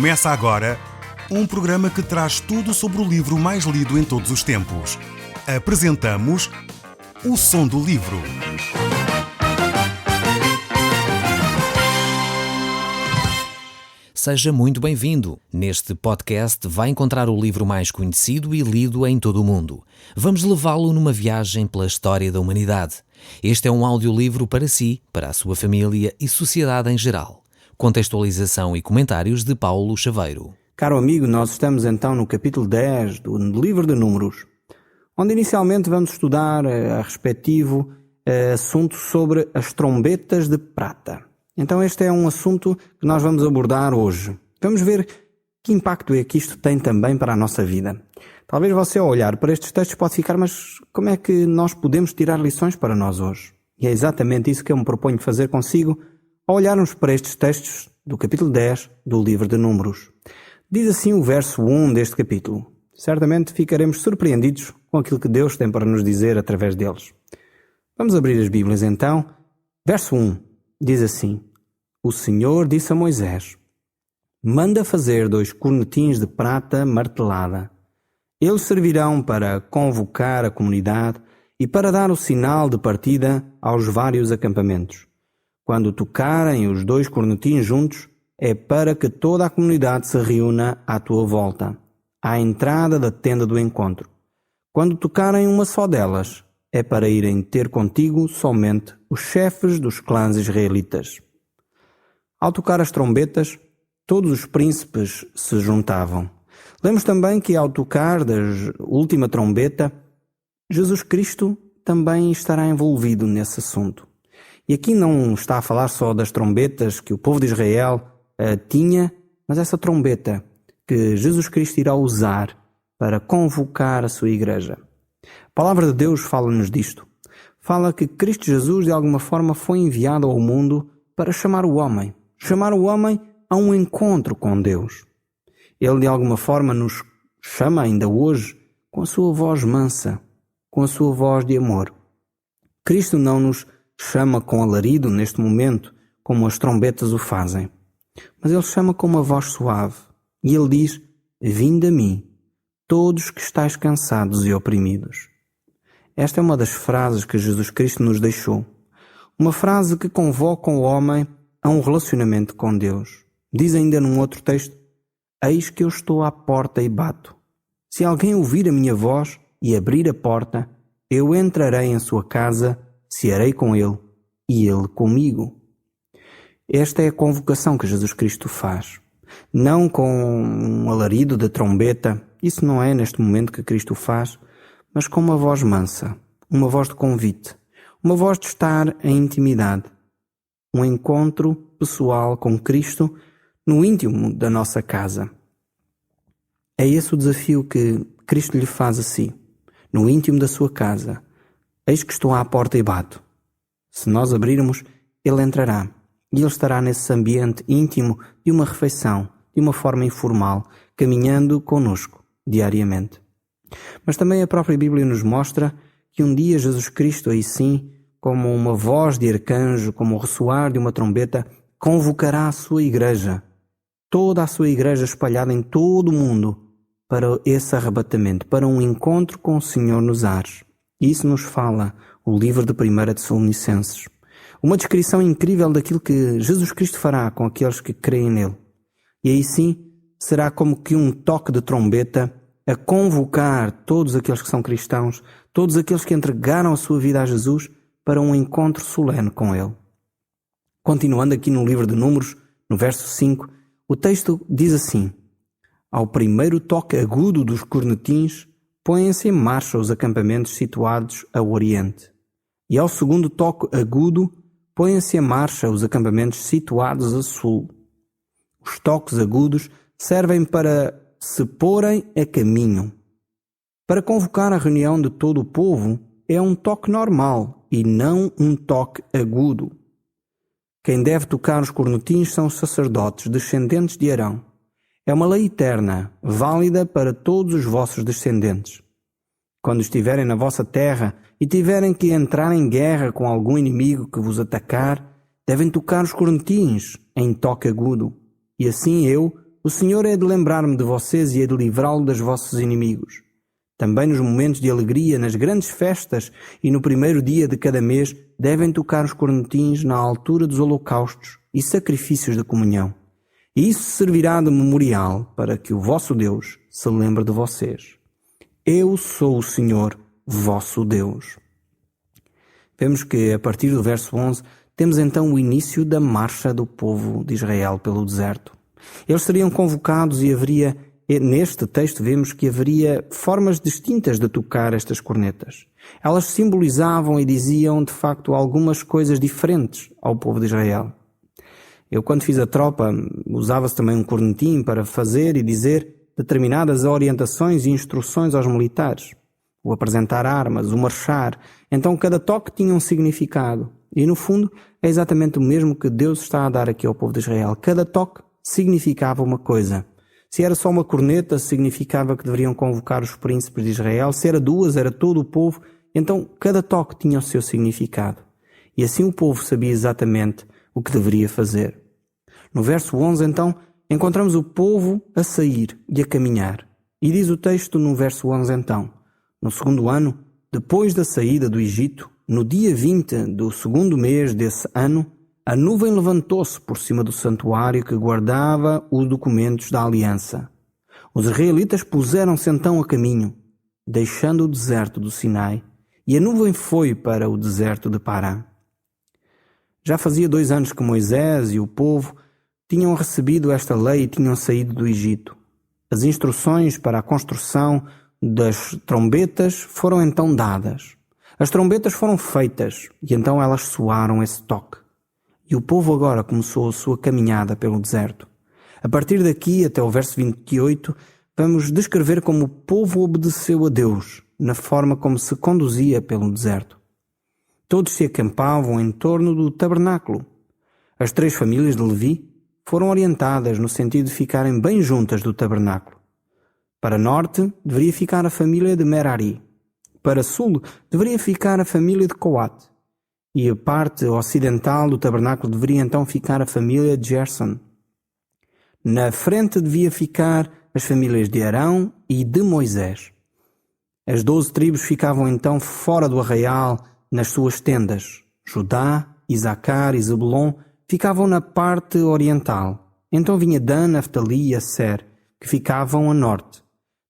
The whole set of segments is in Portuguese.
Começa agora um programa que traz tudo sobre o livro mais lido em todos os tempos. Apresentamos O Som do Livro. Seja muito bem-vindo. Neste podcast vai encontrar o livro mais conhecido e lido em todo o mundo. Vamos levá-lo numa viagem pela história da humanidade. Este é um audiolivro para si, para a sua família e sociedade em geral. Contextualização e comentários de Paulo Chaveiro. Caro amigo, nós estamos então no capítulo 10 do livro de Números, onde inicialmente vamos estudar a respectivo assunto sobre as trombetas de prata. Então este é um assunto que nós vamos abordar hoje. Vamos ver que impacto é que isto tem também para a nossa vida. Talvez você ao olhar para estes textos pode ficar, mas como é que nós podemos tirar lições para nós hoje? E é exatamente isso que eu me proponho fazer consigo ao olharmos para estes textos do capítulo 10 do livro de Números. Diz assim o verso 1 deste capítulo. Certamente ficaremos surpreendidos com aquilo que Deus tem para nos dizer através deles. Vamos abrir as Bíblias então. Verso 1 diz assim: O Senhor disse a Moisés: manda fazer 2 cornetins de prata martelada. Eles servirão para convocar a comunidade e para dar o sinal de partida aos vários acampamentos. Quando tocarem os 2 cornetins juntos, é para que toda a comunidade se reúna à tua volta, à entrada da tenda do encontro. Quando tocarem uma só delas, é para irem ter contigo somente os chefes dos clãs israelitas. Ao tocar as trombetas, todos os príncipes se juntavam. Lemos também que ao tocar da última trombeta, Jesus Cristo também estará envolvido nesse assunto. E aqui não está a falar só das trombetas que o povo de Israel tinha, mas essa trombeta que Jesus Cristo irá usar para convocar a sua igreja. A palavra de Deus fala-nos disto. Fala que Cristo Jesus de alguma forma foi enviado ao mundo para chamar o homem a um encontro com Deus. Ele de alguma forma nos chama ainda hoje com a sua voz mansa, com a sua voz de amor. Cristo não nos chama com alarido neste momento, como as trombetas o fazem, mas ele chama com uma voz suave e ele diz: vinde a mim, todos que estáis cansados e oprimidos. Esta é uma das frases que Jesus Cristo nos deixou, uma frase que convoca o homem a um relacionamento com Deus. Diz ainda num outro texto: eis que eu estou à porta e bato. Se alguém ouvir a minha voz e abrir a porta, eu entrarei em sua casa, cearei com ele e ele comigo. Esta é a convocação que Jesus Cristo faz. Não com um alarido de trombeta, isso não é neste momento que Cristo faz, mas com uma voz mansa, uma voz de convite, uma voz de estar em intimidade. Um encontro pessoal com Cristo no íntimo da nossa casa. É esse o desafio que Cristo lhe faz a si, no íntimo da sua casa. Eis que estou à porta e bato. Se nós abrirmos, ele entrará e ele estará nesse ambiente íntimo de uma refeição, de uma forma informal, caminhando conosco diariamente. Mas também a própria Bíblia nos mostra que um dia Jesus Cristo, aí sim, como uma voz de arcanjo, como o ressoar de uma trombeta, convocará a sua igreja, toda a sua igreja espalhada em todo o mundo, para esse arrebatamento, para um encontro com o Senhor nos ares. Isso nos fala o livro de 1 Tessalonicenses. Uma descrição incrível daquilo que Jesus Cristo fará com aqueles que creem nele. E aí sim, será como que um toque de trombeta a convocar todos aqueles que são cristãos, todos aqueles que entregaram a sua vida a Jesus, para um encontro solene com ele. Continuando aqui no livro de Números, no verso 5, o texto diz assim: ao primeiro toque agudo dos cornetins, põem-se em marcha os acampamentos situados a oriente. E ao segundo toque agudo, põem-se em marcha os acampamentos situados a sul. Os toques agudos servem para se porem a caminho. Para convocar a reunião de todo o povo, é um toque normal e não um toque agudo. Quem deve tocar os cornetins são os sacerdotes, descendentes de Arão. É uma lei eterna, válida para todos os vossos descendentes. Quando estiverem na vossa terra e tiverem que entrar em guerra com algum inimigo que vos atacar, devem tocar os cornetins em toque agudo. E assim eu, o Senhor é de lembrar-me de vocês e é de livrá-lo dos vossos inimigos. Também nos momentos de alegria, nas grandes festas e no primeiro dia de cada mês, devem tocar os cornetins na altura dos holocaustos e sacrifícios de comunhão. E isso servirá de memorial para que o vosso Deus se lembre de vocês. Eu sou o Senhor, vosso Deus. Vemos que, a partir do verso 11, temos então o início da marcha do povo de Israel pelo deserto. Eles seriam convocados e haveria, neste texto vemos que haveria formas distintas de tocar estas cornetas. Elas simbolizavam e diziam, de facto, algumas coisas diferentes ao povo de Israel. Eu, quando fiz a tropa, usava-se também um cornetim para fazer e dizer determinadas orientações e instruções aos militares. O apresentar armas, o marchar. Então cada toque tinha um significado. E no fundo é exatamente o mesmo que Deus está a dar aqui ao povo de Israel. Cada toque significava uma coisa. Se era só uma corneta, significava que deveriam convocar os príncipes de Israel. Se era duas, era todo o povo. Então cada toque tinha o seu significado. E assim o povo sabia exatamente o que deveria fazer. No verso 11, então, encontramos o povo a sair e a caminhar. E diz o texto no verso 11, então: no segundo ano, depois da saída do Egito, no dia 20 do segundo mês desse ano, a nuvem levantou-se por cima do santuário que guardava os documentos da aliança. Os israelitas puseram-se então a caminho, deixando o deserto do Sinai, e a nuvem foi para o deserto de Parã. Já fazia 2 anos que Moisés e o povo tinham recebido esta lei e tinham saído do Egito. As instruções para a construção das trombetas foram então dadas. As trombetas foram feitas e então elas soaram esse toque. E o povo agora começou a sua caminhada pelo deserto. A partir daqui até o verso 28, vamos descrever como o povo obedeceu a Deus na forma como se conduzia pelo deserto. Todos se acampavam em torno do tabernáculo. As 3 famílias de Levi foram orientadas no sentido de ficarem bem juntas do tabernáculo. Para norte, deveria ficar a família de Merari. Para sul, deveria ficar a família de Coate. E a parte ocidental do tabernáculo deveria então ficar a família de Gerson. Na frente devia ficar as famílias de Arão e de Moisés. As 12 tribos ficavam então fora do arraial, nas suas tendas. Judá, Isacar e Zebulon ficavam na parte oriental. Então vinha Dan, Naftali e Asser, que ficavam a norte.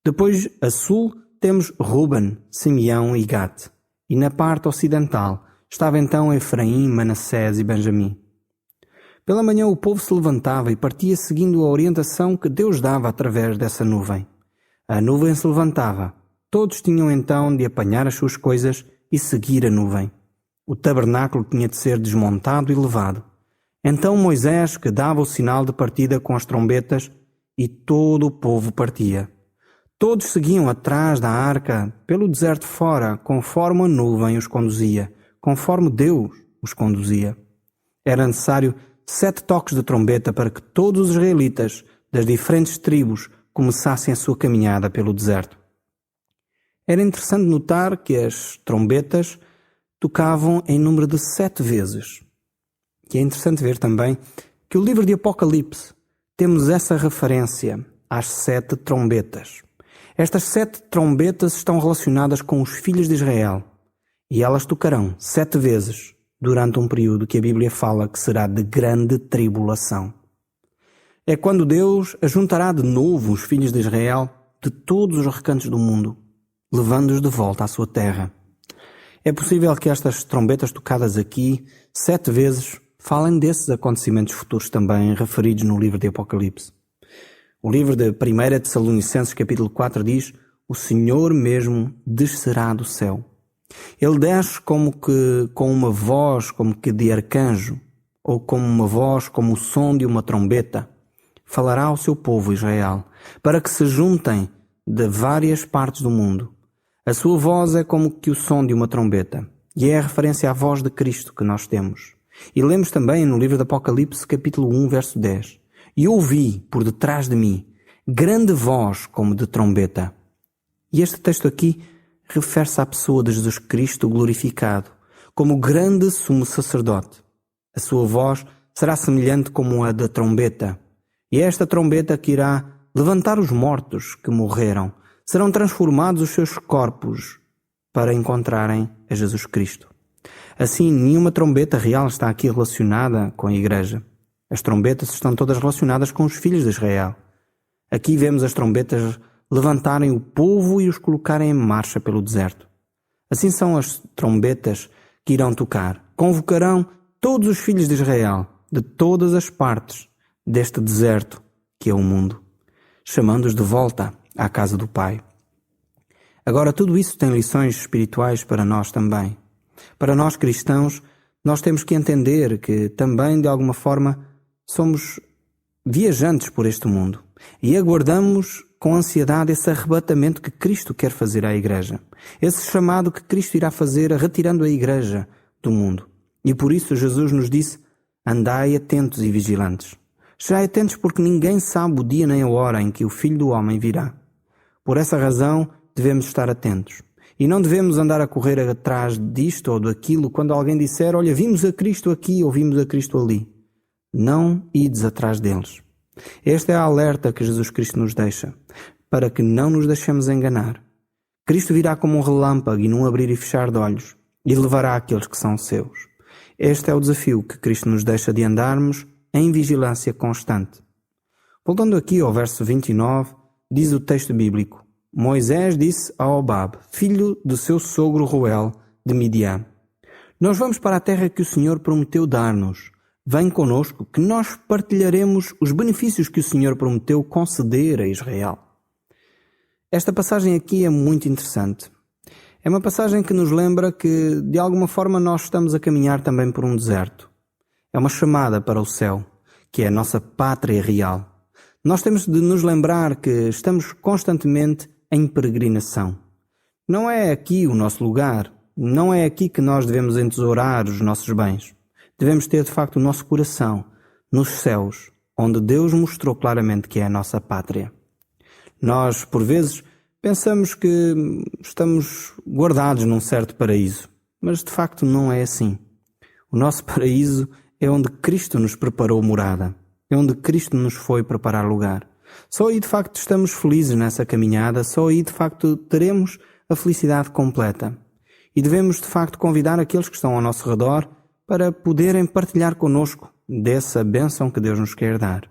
Depois, a sul, temos Ruben, Simeão e Gad. E na parte ocidental estava então Efraim, Manassés e Benjamim. Pela manhã o povo se levantava e partia seguindo a orientação que Deus dava através dessa nuvem. A nuvem se levantava. Todos tinham então de apanhar as suas coisas e seguir a nuvem. O tabernáculo tinha de ser desmontado e levado. Então Moisés, que dava o sinal de partida com as trombetas, e todo o povo partia. Todos seguiam atrás da arca, pelo deserto fora, conforme a nuvem os conduzia, conforme Deus os conduzia. Era necessário 7 toques de trombeta para que todos os israelitas das diferentes tribos começassem a sua caminhada pelo deserto. Era interessante notar que as trombetas tocavam em número de 7 vezes. E é interessante ver também que o livro de Apocalipse temos essa referência às 7 trombetas. Estas 7 trombetas estão relacionadas com os filhos de Israel e elas tocarão 7 vezes durante um período que a Bíblia fala que será de grande tribulação. É quando Deus ajuntará de novo os filhos de Israel de todos os recantos do mundo, levando-os de volta à sua terra. É possível que estas trombetas tocadas aqui 7 vezes falem desses acontecimentos futuros também referidos no livro de Apocalipse. O livro de 1 Tessalonicenses capítulo 4 diz: o Senhor mesmo descerá do céu. Ele desce como que com uma voz como que de arcanjo, ou como uma voz como o som de uma trombeta. Falará ao seu povo Israel, para que se juntem de várias partes do mundo. A sua voz é como que o som de uma trombeta, e é a referência à voz de Cristo que nós temos. E lemos também no livro de Apocalipse capítulo 1, verso 10. E ouvi, por detrás de mim, grande voz como de trombeta. E este texto aqui refere-se à pessoa de Jesus Cristo glorificado, como grande sumo sacerdote. A sua voz será semelhante como a da trombeta. E é esta trombeta que irá levantar os mortos que morreram. Serão transformados os seus corpos para encontrarem a Jesus Cristo. Assim, nenhuma trombeta real está aqui relacionada com a Igreja. As trombetas estão todas relacionadas com os filhos de Israel. Aqui vemos as trombetas levantarem o povo e os colocarem em marcha pelo deserto. Assim são as trombetas que irão tocar. Convocarão todos os filhos de Israel, de todas as partes deste deserto que é o mundo, chamando-os de volta à casa do Pai. Agora, tudo isso tem lições espirituais para nós também. Para nós cristãos, nós temos que entender que também, de alguma forma, somos viajantes por este mundo e aguardamos com ansiedade esse arrebatamento que Cristo quer fazer à Igreja, esse chamado que Cristo irá fazer retirando a Igreja do mundo. E por isso Jesus nos disse: andai atentos e vigilantes. Estai atentos, porque ninguém sabe o dia nem a hora em que o Filho do Homem virá. Por essa razão devemos estar atentos. E não devemos andar a correr atrás disto ou daquilo quando alguém disser: olha, vimos a Cristo aqui ou vimos a Cristo ali. Não ides atrás deles. Esta é a alerta que Jesus Cristo nos deixa, para que não nos deixemos enganar. Cristo virá como um relâmpago e num abrir e fechar de olhos, e levará aqueles que são seus. Este é o desafio que Cristo nos deixa de andarmos em vigilância constante. Voltando aqui ao verso 29, diz o texto bíblico: Moisés disse a Hobab, filho do seu sogro Reuel, de Midian: nós vamos para a terra que o Senhor prometeu dar-nos. Vem conosco, que nós partilharemos os benefícios que o Senhor prometeu conceder a Israel. Esta passagem aqui é muito interessante. É uma passagem que nos lembra que, de alguma forma, nós estamos a caminhar também por um deserto. É uma chamada para o céu, que é a nossa pátria real. Nós temos de nos lembrar que estamos constantemente em peregrinação. Não é aqui o nosso lugar, não é aqui que nós devemos entesourar os nossos bens. Devemos ter, de facto, o nosso coração nos céus, onde Deus mostrou claramente que é a nossa pátria. Nós, por vezes, pensamos que estamos guardados num certo paraíso, mas de facto não é assim. O nosso paraíso é onde Cristo nos preparou morada, é onde Cristo nos foi preparar lugar. Só aí de facto estamos felizes nessa caminhada, só aí de facto teremos a felicidade completa. E devemos de facto convidar aqueles que estão ao nosso redor para poderem partilhar conosco dessa bênção que Deus nos quer dar.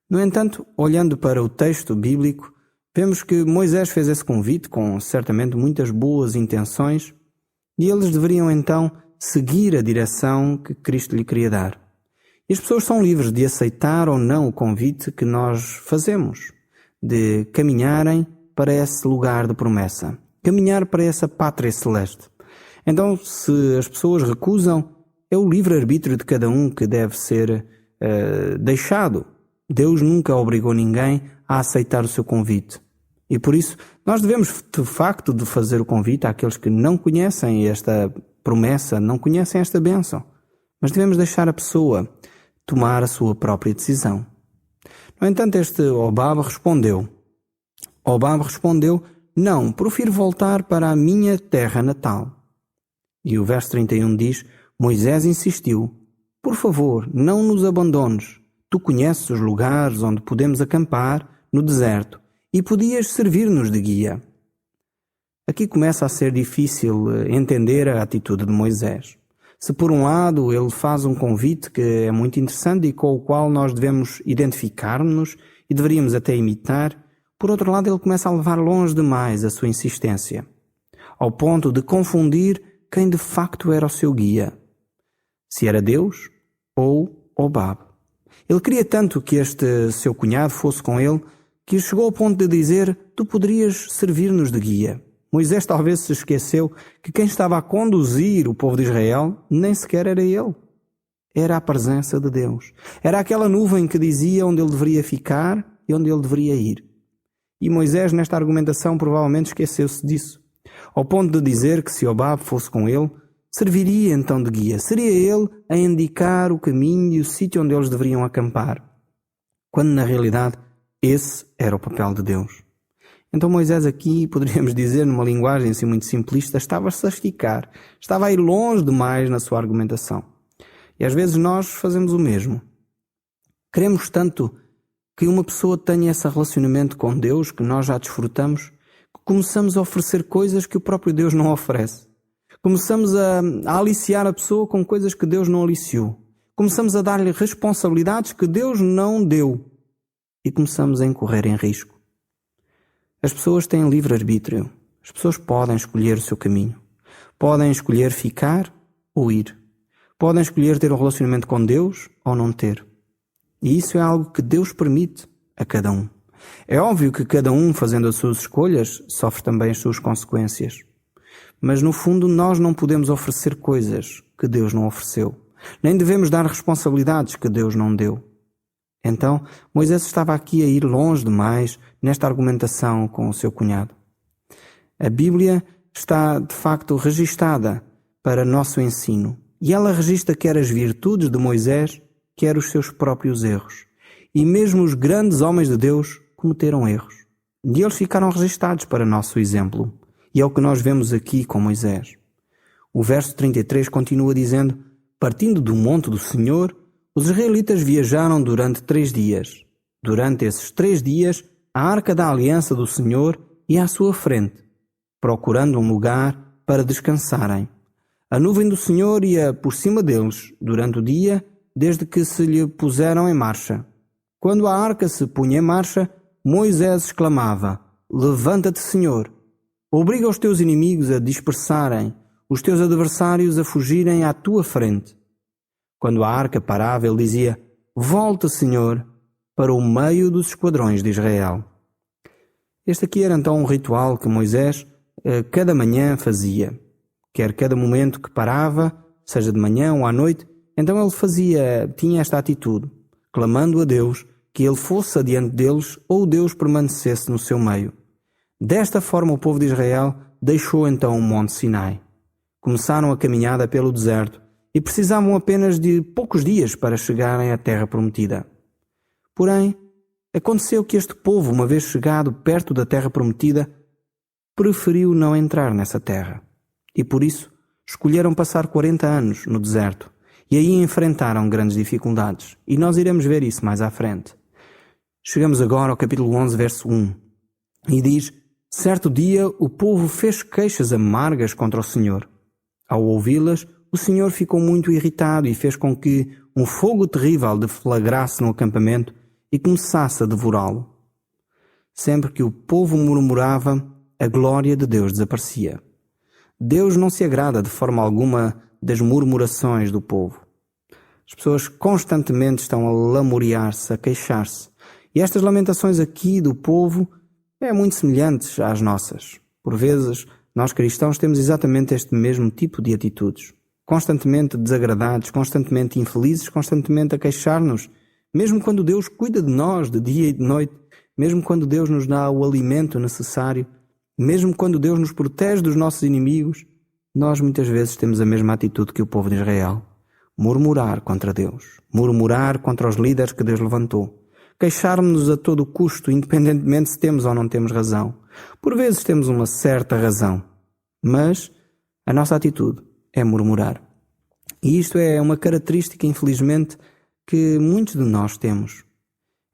No entanto, olhando para o texto bíblico, vemos que Moisés fez esse convite com certamente muitas boas intenções e eles deveriam então seguir a direção que Cristo lhe queria dar. E as pessoas são livres de aceitar ou não o convite que nós fazemos, de caminharem para esse lugar de promessa, caminhar para essa pátria celeste. Então, se as pessoas recusam, é o livre-arbítrio de cada um que deve ser deixado. Deus nunca obrigou ninguém a aceitar o seu convite. E por isso, nós devemos, de facto, de fazer o convite àqueles que não conhecem esta promessa, não conhecem esta bênção. Mas devemos deixar a pessoa tomar a sua própria decisão. No entanto, este Hobab respondeu, não, prefiro voltar para a minha terra natal. E o verso 31 diz, Moisés insistiu, por favor, não nos abandones. Tu conheces os lugares onde podemos acampar no deserto e podias servir-nos de guia. Aqui começa a ser difícil entender a atitude de Moisés. Se por um lado ele faz um convite que é muito interessante e com o qual nós devemos identificar-nos e deveríamos até imitar, por outro lado ele começa a levar longe demais a sua insistência, ao ponto de confundir quem de facto era o seu guia. Se era Deus ou Hobab. Ele queria tanto que este seu cunhado fosse com ele que chegou ao ponto de dizer, tu poderias servir-nos de guia. Moisés talvez se esqueceu que quem estava a conduzir o povo de Israel nem sequer era ele. Era a presença de Deus. Era aquela nuvem que dizia onde ele deveria ficar e onde ele deveria ir. E Moisés, nesta argumentação, provavelmente esqueceu-se disso. Ao ponto de dizer que se Hobab fosse com ele, serviria então de guia. Seria ele a indicar o caminho e o sítio onde eles deveriam acampar. Quando na realidade esse era o papel de Deus. Então Moisés aqui, poderíamos dizer numa linguagem assim muito simplista, estava-se a esticar. Estava a ir longe demais na sua argumentação. E às vezes nós fazemos o mesmo. Queremos tanto que uma pessoa tenha esse relacionamento com Deus que nós já desfrutamos, que começamos a oferecer coisas que o próprio Deus não oferece. Começamos a aliciar a pessoa com coisas que Deus não aliciou. Começamos a dar-lhe responsabilidades que Deus não deu. E começamos a incorrer em risco. As pessoas têm livre-arbítrio. As pessoas podem escolher o seu caminho. Podem escolher ficar ou ir. Podem escolher ter um relacionamento com Deus ou não ter. E isso é algo que Deus permite a cada um. É óbvio que cada um, fazendo as suas escolhas, sofre também as suas consequências. Mas no fundo nós não podemos oferecer coisas que Deus não ofereceu. Nem devemos dar responsabilidades que Deus não deu. Então, Moisés estava aqui a ir longe demais nesta argumentação com o seu cunhado. A Bíblia está, de facto, registada para nosso ensino. E ela registra quer as virtudes de Moisés, quer os seus próprios erros. E mesmo os grandes homens de Deus cometeram erros. E eles ficaram registados para nosso exemplo. E é o que nós vemos aqui com Moisés. O verso 33 continua dizendo: partindo do monte do Senhor, os israelitas viajaram durante 3 dias. Durante esses 3 dias, a arca da aliança do Senhor ia à sua frente, procurando um lugar para descansarem. A nuvem do Senhor ia por cima deles durante o dia, desde que se lhe puseram em marcha. Quando a arca se punha em marcha, Moisés exclamava: levanta-te, Senhor! Obriga os teus inimigos a dispersarem, os teus adversários a fugirem à tua frente. Quando a arca parava, ele dizia: volta, Senhor, para o meio dos esquadrões de Israel. Este aqui era então um ritual que Moisés cada manhã fazia. Quer cada momento que parava, seja de manhã ou à noite, então ele tinha esta atitude, clamando a Deus que ele fosse adiante deles ou Deus permanecesse no seu meio. Desta forma o povo de Israel deixou então o Monte Sinai. Começaram a caminhada pelo deserto e precisavam apenas de poucos dias para chegarem à terra prometida. Porém, aconteceu que este povo, uma vez chegado perto da terra prometida, preferiu não entrar nessa terra. E por isso, escolheram passar 40 anos no deserto. E aí enfrentaram grandes dificuldades. E nós iremos ver isso mais à frente. Chegamos agora ao capítulo 11, verso 1. E diz: certo dia o povo fez queixas amargas contra o Senhor. Ao ouvi-las, o Senhor ficou muito irritado e fez com que um fogo terrível deflagrasse no acampamento e começasse a devorá-lo. Sempre que o povo murmurava, a glória de Deus desaparecia. Deus não se agrada de forma alguma das murmurações do povo. As pessoas constantemente estão a lamuriar-se, a queixar-se. E estas lamentações aqui do povo é muito semelhantes às nossas. Por vezes, nós cristãos temos exatamente este mesmo tipo de atitudes. Constantemente desagradados, constantemente infelizes, constantemente a queixar-nos. Mesmo quando Deus cuida de nós de dia e de noite, mesmo quando Deus nos dá o alimento necessário, mesmo quando Deus nos protege dos nossos inimigos, nós muitas vezes temos a mesma atitude que o povo de Israel. Murmurar contra Deus. Murmurar contra os líderes que Deus levantou. Queixar-nos a todo custo, independentemente se temos ou não temos razão. Por vezes temos uma certa razão, mas a nossa atitude é murmurar. E isto é uma característica, infelizmente, que muitos de nós temos.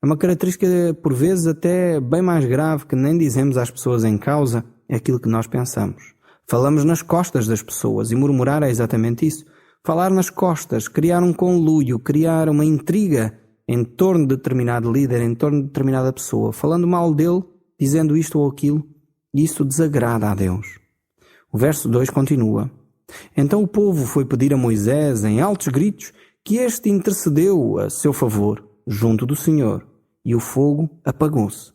É uma característica, por vezes, até bem mais grave, que nem dizemos às pessoas em causa aquilo que nós pensamos. Falamos nas costas das pessoas, e murmurar é exatamente isso. Falar nas costas, criar um conluio, criar uma intriga em torno de determinado líder, em torno de determinada pessoa, falando mal dele, dizendo isto ou aquilo, e isso desagrada a Deus. O verso 2 continua: então o povo foi pedir a Moisés, em altos gritos, que este intercedeu a seu favor, junto do Senhor, e o fogo apagou-se.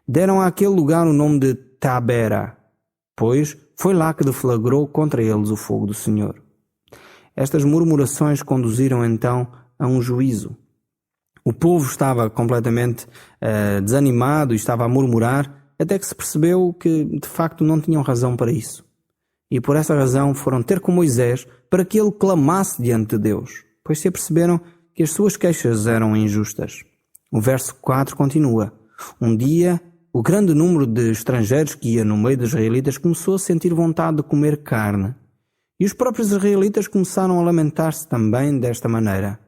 Deram àquele lugar o nome de Tabera, pois foi lá que deflagrou contra eles o fogo do Senhor. Estas murmurações conduziram então a um juízo. O povo estava completamente desanimado e estava a murmurar, até que se percebeu que de facto não tinham razão para isso. E por essa razão foram ter com Moisés para que ele clamasse diante de Deus, pois se aperceberam que as suas queixas eram injustas. O verso 4 continua: um dia, o grande número de estrangeiros que ia no meio dos israelitas começou a sentir vontade de comer carne. E os próprios israelitas começaram a lamentar-se também desta maneira: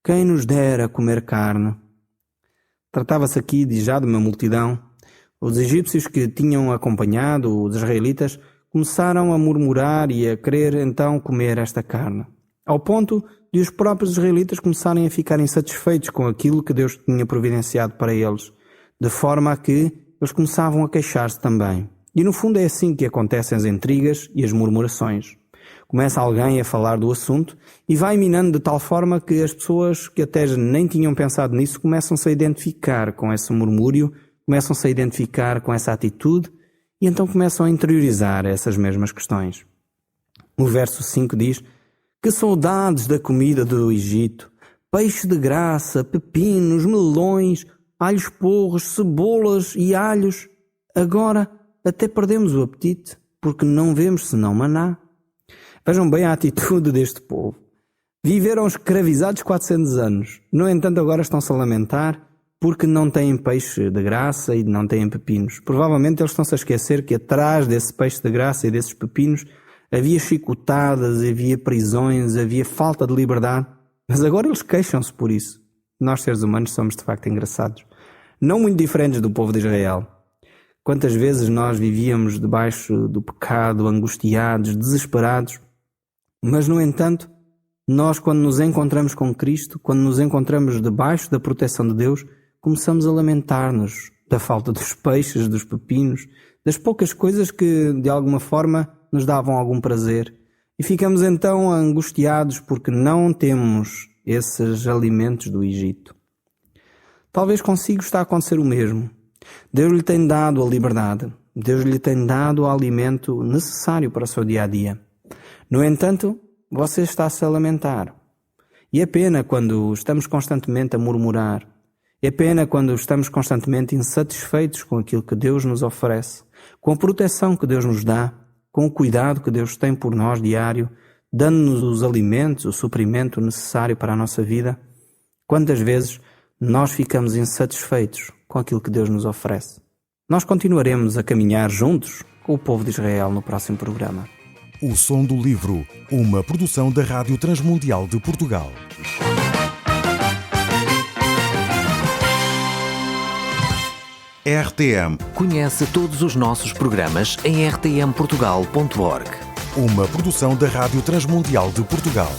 quem nos dera comer carne? Tratava-se aqui já de uma multidão. Os egípcios que tinham acompanhado os israelitas começaram a murmurar e a querer então comer esta carne, ao ponto de os próprios israelitas começarem a ficar insatisfeitos com aquilo que Deus tinha providenciado para eles, de forma a que eles começavam a queixar-se também. E no fundo é assim que acontecem as intrigas e as murmurações. Começa alguém a falar do assunto e vai minando de tal forma que as pessoas que até nem tinham pensado nisso começam-se a identificar com esse murmúrio, começam-se a identificar com essa atitude e então começam a interiorizar essas mesmas questões. O verso 5 diz: que saudades da comida do Egito, peixe de graça, pepinos, melões, alhos porros, cebolas e alhos. Agora até perdemos o apetite, porque não vemos senão maná. Vejam bem a atitude deste povo. Viveram escravizados 400 anos. No entanto, agora estão-se a lamentar porque não têm peixe de graça e não têm pepinos. Provavelmente eles estão-se a esquecer que atrás desse peixe de graça e desses pepinos havia chicotadas, havia prisões, havia falta de liberdade. Mas agora eles queixam-se por isso. Nós, seres humanos, somos de facto engraçados. Não muito diferentes do povo de Israel. Quantas vezes nós vivíamos debaixo do pecado, angustiados, desesperados. Mas, no entanto, nós, quando nos encontramos com Cristo, quando nos encontramos debaixo da proteção de Deus, começamos a lamentar-nos da falta dos peixes, dos pepinos, das poucas coisas que, de alguma forma, nos davam algum prazer. E ficamos então angustiados porque não temos esses alimentos do Egito. Talvez consigo está a acontecer o mesmo. Deus lhe tem dado a liberdade. Deus lhe tem dado o alimento necessário para o seu dia-a-dia. No entanto, você está-se a lamentar. E é pena quando estamos constantemente a murmurar. É pena quando estamos constantemente insatisfeitos com aquilo que Deus nos oferece, com a proteção que Deus nos dá, com o cuidado que Deus tem por nós diário, dando-nos os alimentos, o suprimento necessário para a nossa vida. Quantas vezes nós ficamos insatisfeitos com aquilo que Deus nos oferece? Nós continuaremos a caminhar juntos com o povo de Israel no próximo programa. O Som do Livro, uma produção da Rádio Transmundial de Portugal. RTM. Conhece todos os nossos programas em rtmportugal.org. Uma produção da Rádio Transmundial de Portugal.